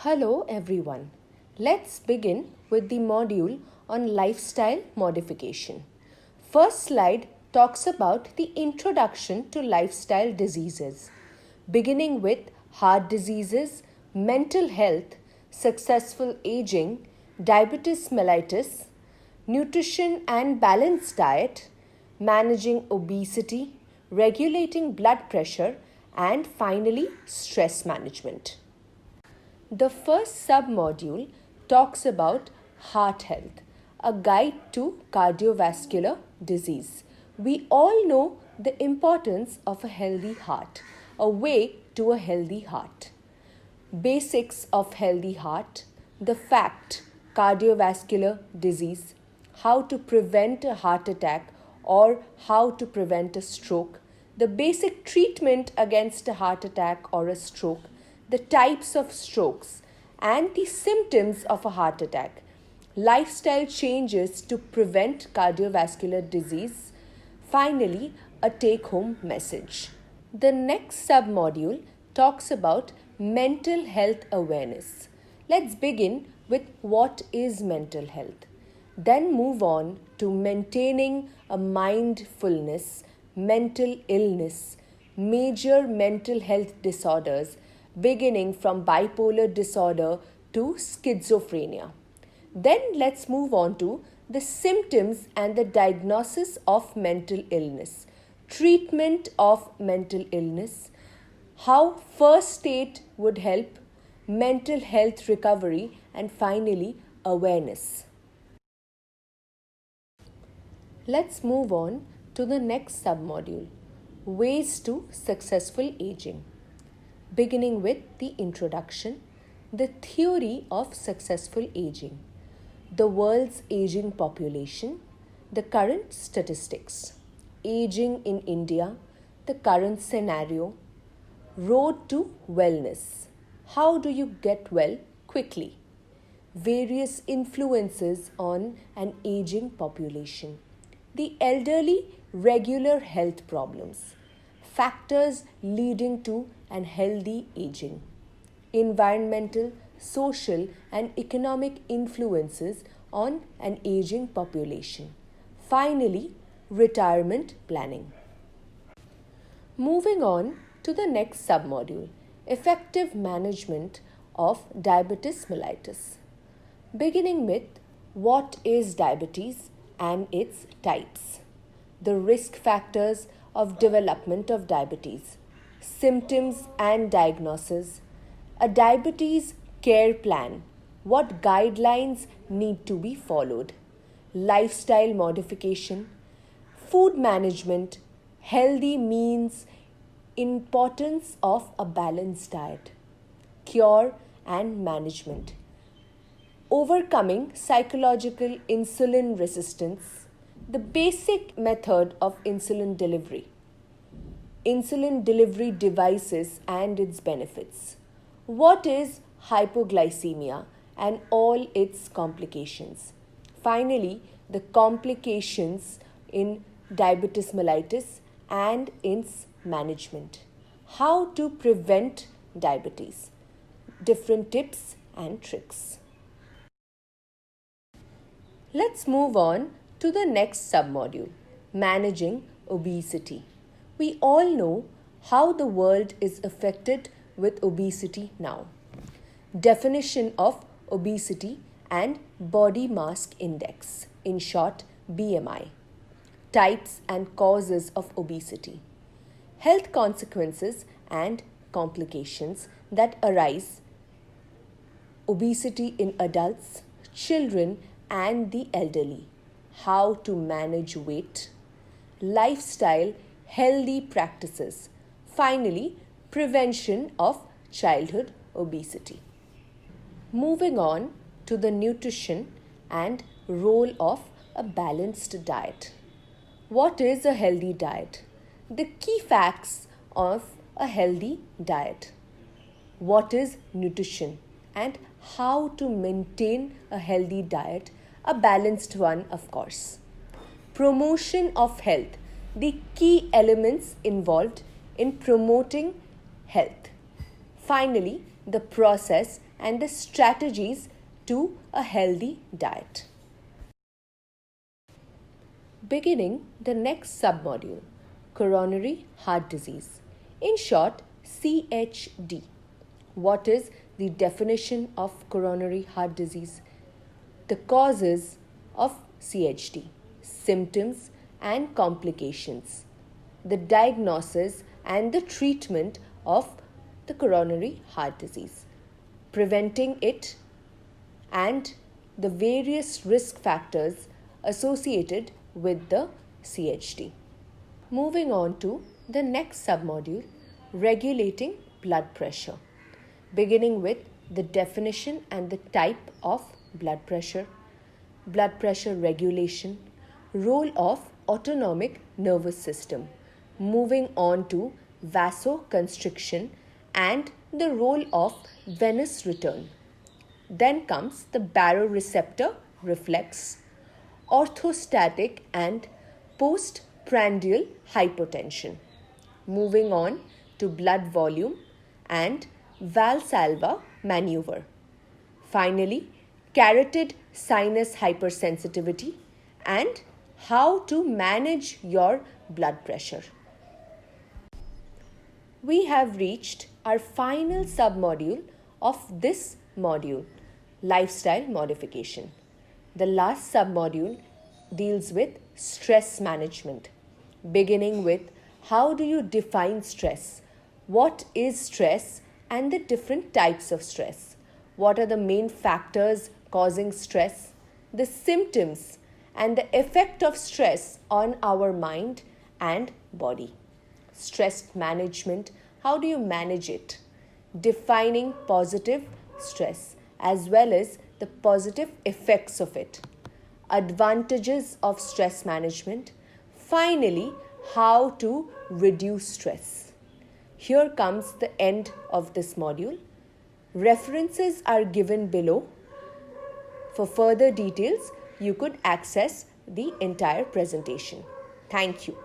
Hello everyone. Let's begin with the module on lifestyle modification. First slide talks about the introduction to lifestyle diseases, beginning with heart diseases, mental health, successful aging, diabetes mellitus, nutrition and balanced diet, managing obesity, regulating blood pressure, and finally stress management. The first submodule talks about heart health, a guide to cardiovascular disease. We all know the importance of a healthy heart, a way to a healthy heart. Basics of healthy heart, the fact, cardiovascular disease, how to prevent a heart attack or how to prevent a stroke, the basic treatment against a heart attack or a stroke, the types of strokes, and the symptoms of a heart attack, lifestyle changes to prevent cardiovascular disease, finally, a take-home message. The next submodule talks about mental health awareness. Let's begin with what is mental health, then move on to maintaining a mindfulness, mental illness, major mental health disorders, beginning from bipolar disorder to schizophrenia. Then let's move on to the symptoms and the diagnosis of mental illness, treatment of mental illness, how first aid would help, mental health recovery, and finally awareness. Let's move on to the next submodule, ways to successful aging. Beginning with the introduction, the theory of successful aging, the world's aging population, the current statistics, aging in India, the current scenario, road to wellness, how do you get well quickly, various influences on an aging population, the elderly regular health problems, factors leading to an healthy aging, environmental, social, and economic influences on an aging population. Finally, retirement planning. Moving on to the next submodule, effective management of diabetes mellitus. Beginning with what is diabetes and its types, the risk factors of development of diabetes, symptoms and diagnosis, a diabetes care plan, what guidelines need to be followed, lifestyle modification, food management, healthy means, importance of a balanced diet, cure and management, overcoming psychological insulin resistance, the basic method of insulin delivery devices and its benefits, what is hypoglycemia and all its complications, finally the complications in diabetes mellitus and its management, how to prevent diabetes, different tips and tricks. Let's move on to the next submodule, managing obesity. We all know how the world is affected with obesity now. Definition of obesity and body mass index, in short BMI. Types and causes of obesity. Health consequences and complications that arise. Obesity in adults, children, and the elderly. How to manage weight. Lifestyle, healthy practices. Finally, prevention of childhood obesity. Moving on to the nutrition and role of a balanced diet. What is a healthy diet? The key facts of a healthy diet. What is nutrition and how to maintain a healthy diet, a balanced one, of course. Promotion of health, the key elements involved in promoting health. Finally, the process and the strategies to a healthy diet. Beginning the next submodule, coronary heart disease. In short, CHD. What is the definition of coronary heart disease? The causes of CHD, symptoms and complications, the diagnosis and the treatment of the coronary heart disease, preventing it, and the various risk factors associated with the CHD. Moving on to the next submodule, regulating blood pressure. Beginning with the definition and the type of blood pressure regulation, role of autonomic nervous system, moving on to vasoconstriction and the role of venous return. Then comes the baroreceptor reflex, orthostatic and postprandial hypotension. Moving on to blood volume and Valsalva maneuver. Finally, carotid sinus hypersensitivity and how to manage your blood pressure. We have reached our final submodule of this module, lifestyle modification. The last submodule deals with stress management, beginning with how do you define stress, what is stress and the different types of stress, what are the main factors causing stress, the symptoms and the effect of stress on our mind and body. Stress management, how do you manage it? Defining positive stress as well as the positive effects of it. Advantages of stress management. Finally, how to reduce stress. Here comes the end of this module. References are given below. For further details, you could access the entire presentation. Thank you.